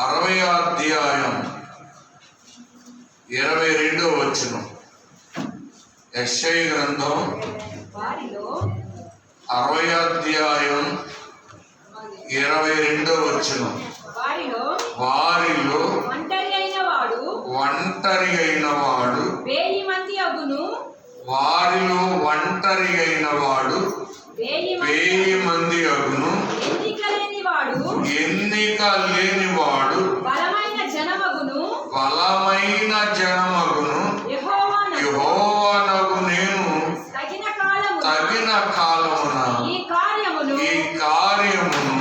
60వ అధ్యాయం 22వ వచనం. యెషయా గ్రంథం 60వ అధ్యాయం 22వ వచనం. వారిలో ఒంటరి అయిన వాడు వారిలో ఒంటరి అయిన వాడు 1000 మంది అగును. ఎన్నిక లేనివాడు బలమైన జనమగును. యెహోవానగు నేను తగిన కాలమున ఈ కార్యమును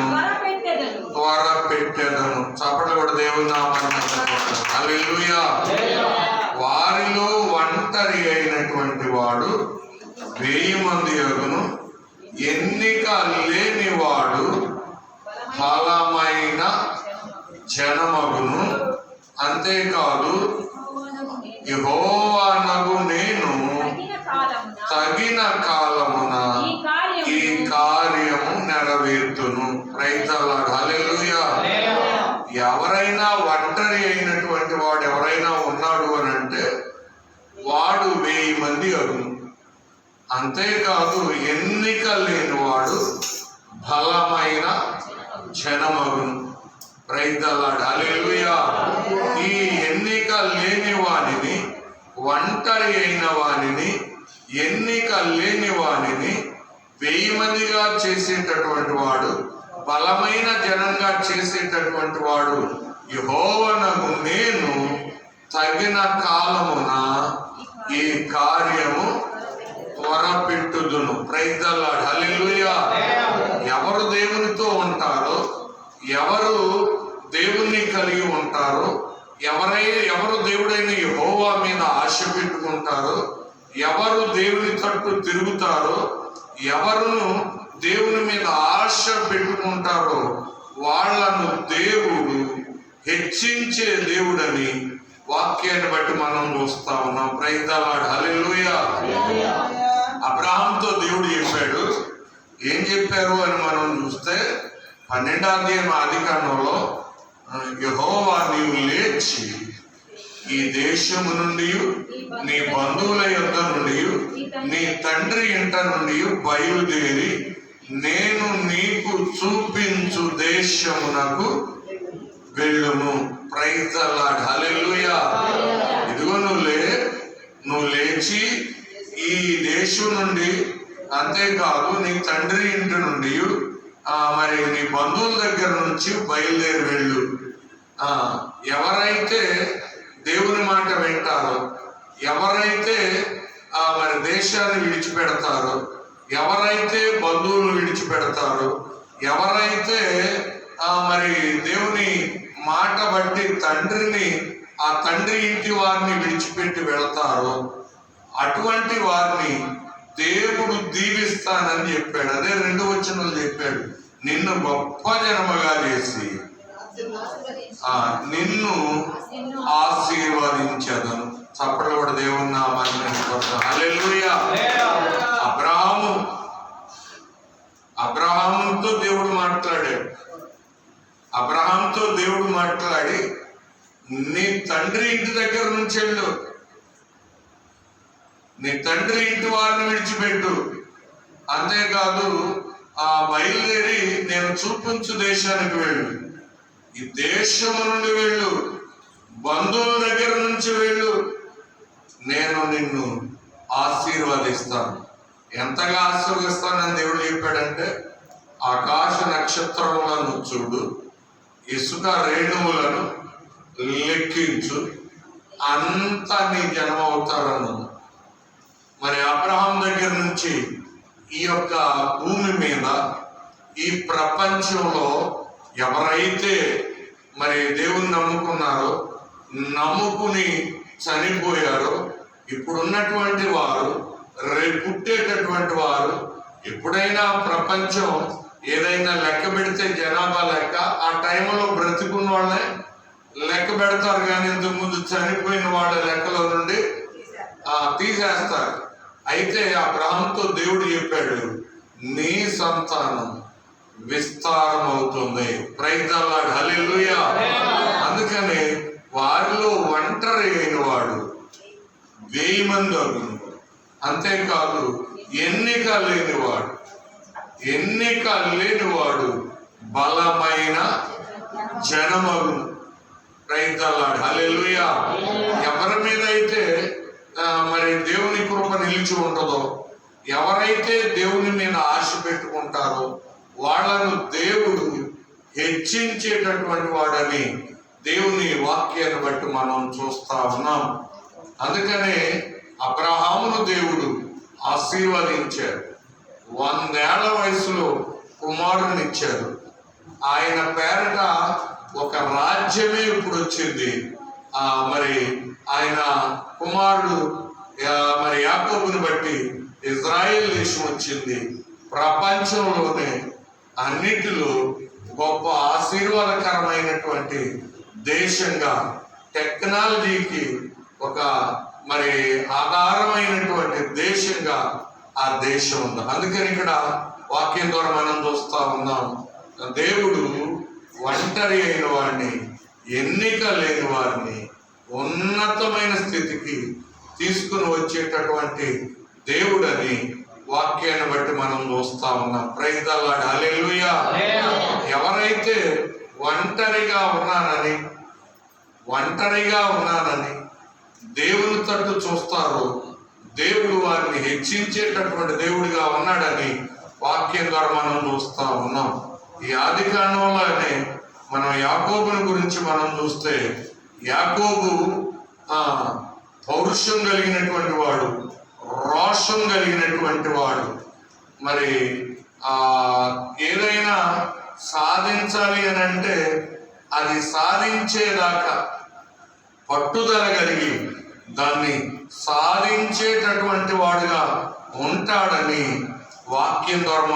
త్వరపెట్టెదను. చప్పట్లు కూడా దేవుని నామమున హల్లెలూయా. వారిలో ఒంటరి అయినటువంటి వాడు 1000 మంది అగును. ఎన్నిక లేనివాడు బలమైన జనమగును. అంతేకాదు యెహోవానగు నేను తగిన కాలమున ఈ కార్యము నెరవేర్తును. Praise the lord. హల్లెలూయా. ఎవరైనా ఒంటరి అయినటువంటి వాడు ఎవరైనా ఉన్నాడు అని అంటే వాడు 1000 మంది అగును. అంతేకాదు ఎన్నిక లేనివాడు బలమైన జనమగును. Praise the lord. హల్లెలూయా. ఈ ఎన్నిక లేని వానిని, ఒంటరి అయిన వానిని, ఎన్నిక లేని వానిని 1000 మందిగా చేసేటటువంటి వాడు, బలమైన జనంగా చేసేటటువంటి వాడు యెహోవానగు నేను తగిన కాలమున ఈ కార్యము త్వరపెట్టుదును. Praise the lord. హల్లెలూయా. ఎవరు దేవునితో ఉంటారో, ఎవరు దేవుణ్ణి కలిగి ఉంటారో, ఎవరు దేవుడైన యెహోవా మీద ఆశ పెట్టుకుంటారో, ఎవరు దేవుని తట్టు తిరుగుతారో, ఎవరును దేవుని మీద ఆశ పెట్టుకుంటారో వాళ్ళను దేవుడు హెచ్చించే దేవుడని వాక్యాన్ని బట్టి మనం చూస్తా ఉన్నాం. Praise the lord. హల్లెలూయా. అబ్రహాంతో దేవుడు చెప్పాడు. ఏం చెప్పారు అని మనం చూస్తే 12వ అధ్యాయం ఆదికాండంలో యెహోవా నీవు లేచి ఈ దేశము నుండి, నీ బంధువుల యొద్ద నుండి, నీ తండ్రి ఇంట నుండి బయలుదేరి నేను నీకు చూపించు దేశమునకు వెళ్ళుము. Praise the lord. హల్లెలూయా. ఇదిగో నువ్వు లేచి ఈ దేశం నుండి, అంతేకాదు నీ తండ్రి ఇంటి నుండి, మరి నీ బంధువుల దగ్గర నుంచి బయలుదేరి వెళ్ళు. ఎవరైతే దేవుని మాట వింటారో, ఎవరైతే మరి దేశాన్ని విడిచిపెడతారో, ఎవరైతే బంధువులు విడిచిపెడతారో, ఎవరైతే మరి దేవుని మాట బట్టి ఆ తండ్రి ఇంటి వారిని విడిచిపెట్టి వెళతారో అటువంటి వారిని దేవుడు దీవిస్తానని చెప్పాడు. అదే 2వ వచనంలో చెప్పాడు. నిన్ను గొప్ప జనముగా చేసి నిన్ను ఆశీర్వదించదను. చప్పట్లు కూడా దేవుని నామాన్ని హల్లెలూయా. అబ్రహాముతో దేవుడు మాట్లాడాడు. అబ్రహాంతో దేవుడు మాట్లాడి నీ తండ్రి ఇంటి దగ్గర నుంచి వెళ్ళు, నీ తండ్రి ఇంటి వారిని విడిచిపెట్టు, అంతేకాదు బయలుదేరి నేను చూపించు దేశానికి వెళ్ళు, ఈ దేశము నుండి వెళ్ళు, బంధువుల దగ్గర నుంచి వెళ్ళు, నేను నిన్ను ఆశీర్వదిస్తాను. ఎంతగా ఆశీర్వదిస్తానని దేవుడు చెప్పాడంటే ఆకాశ నక్షత్రములను చూడు, ఇసుక రేణువులను లెక్కించు, అంత నీ జనం అవుతారను. మరి అబ్రహాం దగ్గర నుంచి ఈ యొక్క భూమి మీద, ఈ ప్రపంచంలో ఎవరైతే మరి దేవుని నమ్ముకున్నారో, నమ్ముకుని చనిపోయారో, ఇప్పుడున్నటువంటి వారు, రేపు పుట్టేటటువంటి వారు, ఎప్పుడైనా ప్రపంచం ఏదైనా లెక్క పెడితే జనాభా లెక్క ఆ టైంలో బ్రతికున్న వాళ్ళే లెక్క పెడతారు, కానీ ఇంతకుముందు చనిపోయిన వాళ్ళ లెక్కలో నుండి తీసేస్తారు. అయితే అబ్రహాముతో దేవుడు చెప్పాడు, నీ సంతానం విస్తారం అవుతుంది. Praise the lord. హల్లెలూయా. ఒంటరి అయిన వాడు 1000 మంది అగును. అంతేకాదు ఎన్నిక లేనివాడు బలమైన జనమగును. రైతల్లాడు. హల్లెలూయా. ఎవరి మీద అయితే మరి దేవుని కృప నిలిచి ఉంటుందో, ఎవరైతే దేవుని మీద ఆశ పెట్టుకుంటారో వాళ్ళను దేవుడు హెచ్చించేటటువంటి వాడని దేవుని వాక్యాన్ని బట్టి మనం చూస్తా ఉన్నాం. అందుకనే అబ్రహామును దేవుడు ఆశీర్వదించారు. 100 ఏళ్ల వయసులో కుమారుని ఇచ్చారు. ఆయన పేరట ఒక రాజ్యమే ఇప్పుడు వచ్చింది. మరి ఆయన కుమారుడు మరి యాకోబుని బట్టి ఇజ్రాయెల్ దేశం వచ్చింది. ప్రపంచంలోనే అన్నిటిలో గొప్ప ఆశీర్వాదకరమైనటువంటి దేశంగా, టెక్నాలజీకి ఒక మరి ఆధారమైనటువంటి దేశంగా ఆ దేశం ఉంది. అందుకని ఇక్కడ వాక్యం ద్వారా మనం చూస్తా ఉన్నాం, దేవుడు ఒంటరి అయిన వాడిని, ఎన్నిక లేని వారిని ఉన్నతమైన స్థితికి తీసుకుని వచ్చేటటువంటి దేవుడని వాక్యాన్ని బట్టి మనం చూస్తా ఉన్నాం. Praise the lord. హల్లెలూయా. ఎవరైతే ఒంటరిగా ఉన్నానని దేవుని తట్టు చూస్తారో దేవుడు వారిని హెచ్చించేటటువంటి దేవుడిగా ఉన్నాడని వాక్యం ద్వారా మనం చూస్తా ఉన్నాం. ఈ ఆది కాండంలోనే మనం యాకోబుని గురించి మనం చూస్తే, యాకోబు పౌరుషం కలిగినటువంటి వాడు, రోషం కలిగినటువంటి వాడు. మరి ఏదైనా సాధించాలి అని అంటే అది సాధించేదాకా పట్టుదల కలిగి దాన్ని సాధించేటటువంటి వాడుగా ఉంటాడని వాక్యం ద్వారా